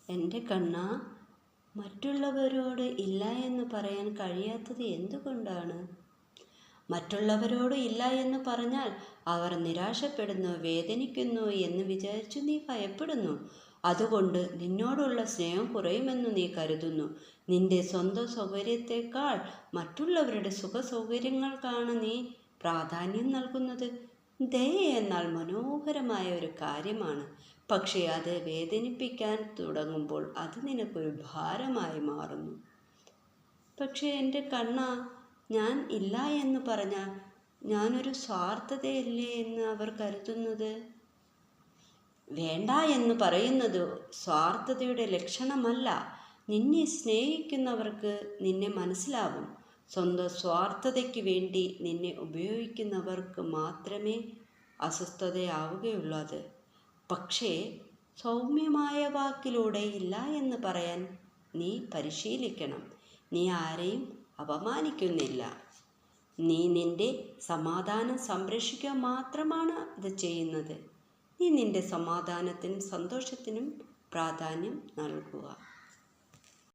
എൻ്റെ കണ്ണാ, മറ്റുള്ളവരോട് ഇല്ല എന്ന് പറയാൻ കഴിയാത്തത് എന്തുകൊണ്ടാണ്? മറ്റുള്ളവരോട് ഇല്ല എന്ന് പറഞ്ഞാൽ അവർ നിരാശപ്പെടുന്നു, വേദനിക്കുന്നു എന്ന് വിചാരിച്ചു നീ ഭയപ്പെടുന്നു. അതുകൊണ്ട് നിന്നോടുള്ള സ്നേഹം കുറയുമെന്ന് നീ കരുതുന്നു. നിന്റെ സ്വന്തം സൗകര്യത്തെക്കാൾ മറ്റുള്ളവരുടെ സുഖ സൗകര്യങ്ങൾക്കാണ് നീ പ്രാധാന്യം നൽകുന്നത്. ദയ എന്നാൽ മനോഹരമായ ഒരു കാര്യമാണ്. പക്ഷേ അത് വേദനിപ്പിക്കാൻ തുടങ്ങുമ്പോൾ അത് നിനക്കൊരു ഭാരമായി മാറുന്നു. പക്ഷേ എൻ്റെ കണ്ണാ, ഞാൻ ഇല്ല എന്ന് പറഞ്ഞാൽ ഞാനൊരു സ്വാർത്ഥതയല്ലേ എന്ന് അവർ കരുതുന്നത്? വേണ്ട എന്ന് പറയുന്നത് സ്വാർത്ഥതയുടെ ലക്ഷണമല്ല. നിന്നെ സ്നേഹിക്കുന്നവർക്ക് നിന്നെ മനസ്സിലാവും. സ്വന്തം സ്വാർത്ഥതയ്ക്ക് വേണ്ടി നിന്നെ ഉപയോഗിക്കുന്നവർക്ക് മാത്രമേ അസ്വസ്ഥതയാവുകയുള്ളൂ അത്. പക്ഷേ സൗമ്യമായ വാക്കിലൂടെ ഇല്ല എന്ന് പറയാൻ നീ പരിശീലിക്കണം. നീ ആരെയും അപമാനിക്കുന്നില്ല. നീ നിന്റെ സമാധാനം സംരക്ഷിക്കുക മാത്രമാണ് ഇത് ചെയ്യുന്നത്. നീ നിന്റെ സമാധാനത്തിനും സന്തോഷത്തിനും പ്രാധാന്യം നൽകുക.